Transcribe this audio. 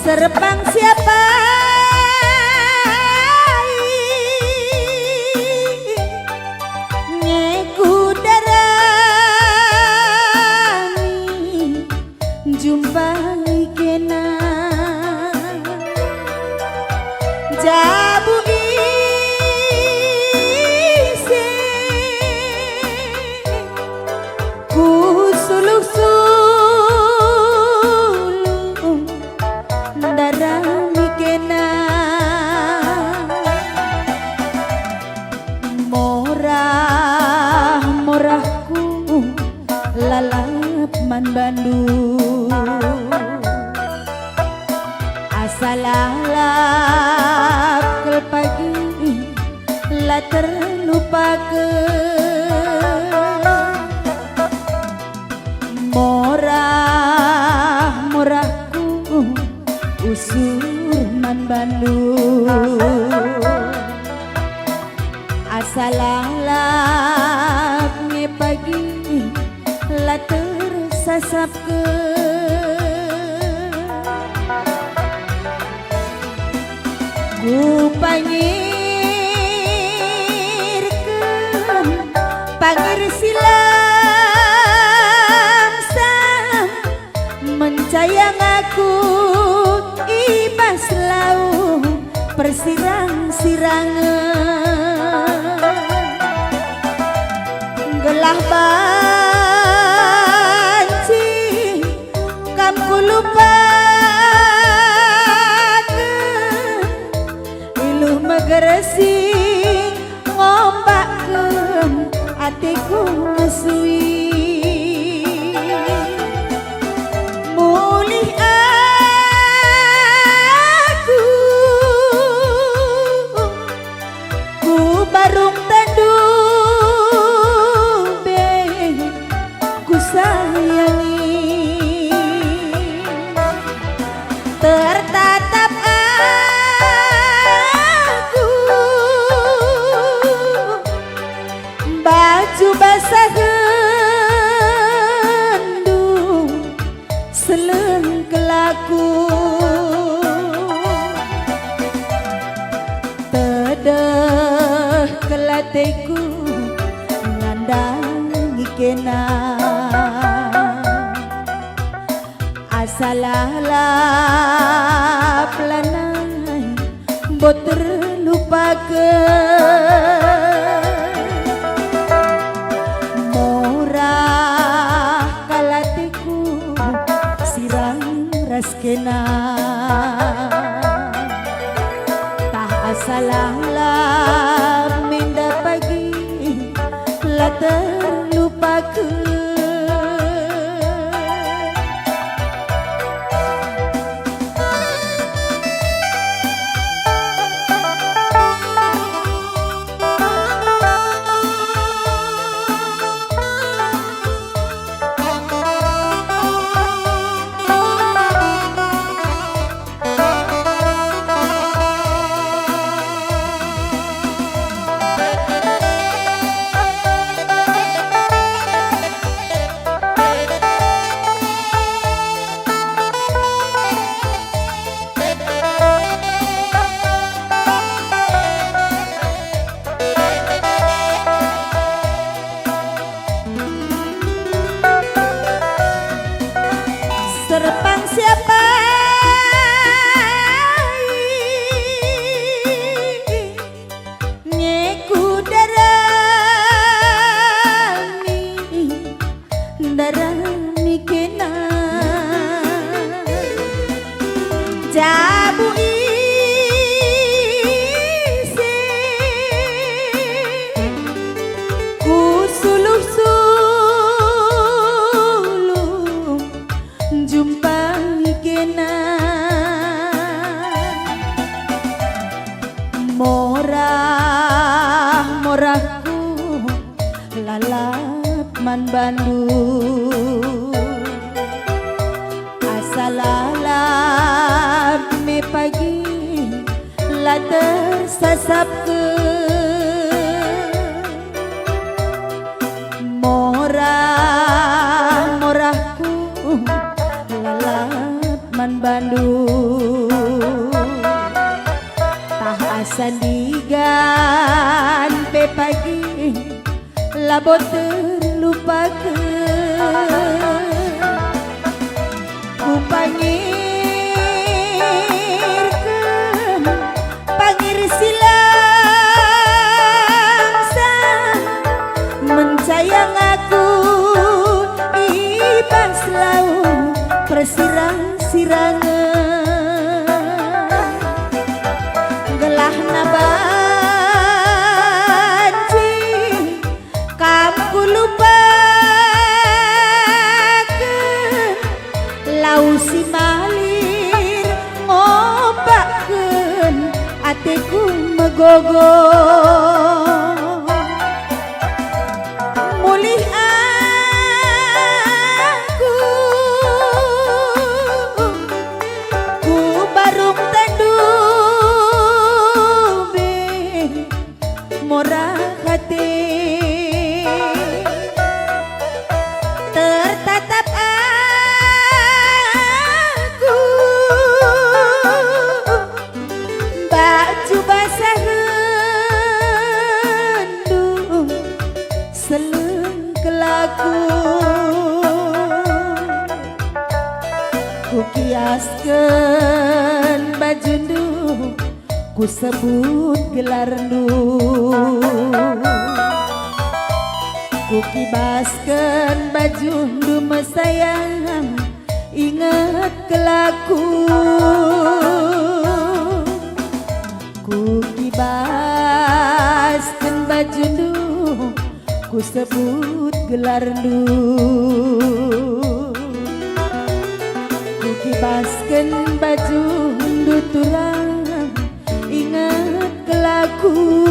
Serpang siapa ngeku darami jumpai kena jabu ise ku suluk-suluk darami kena morah-morahku lalap man Bandung asalalap ke pagi la terlupakeun morah-morahku usur man Bandung asalalap nge pagi la tersasapkeun ku pangirkeun pangir silam sam mencayang aku ibas lau persirang-sirangan gelah banci kam ku lupakeun iluh megeresing ngombakeun atiku ngesui mulih aku ku barung tandu be ku sayangi tertatap aku baju basah gendung seleng kelaku tedeh kelateku ngandangi kena asalalap lanai bot terlupakeun morah kalatiku sirang raskena tah asalalap minda pagi la terlupakeun Serpang siapa ngeku darami kena jabu ise ku suluk-suluk jumpai kena morah-morahku lalap man Bandung asalalap me pagi la tersasapkeun morah-morahku lalap man Bandung tah asa digan pe pagi labot terlupakeun ku pangirkeun pangir silangsa mencayang aku iban selalu persirang-sirangan gelah nabanci kamku lupakeun lau si malir ngobakkeun atiku megogo mulih aku ku barung tandube morah hati tertatap aku baju basah rendung seleng kelaku ku kiaskeun baju nu ku sebut gelar nu ku kibaskeun baju nu mesayang inget kelaku ku kibaskeun baju nu ku sebut gelar nu ku kibaskeun baju nu turang inget kelaku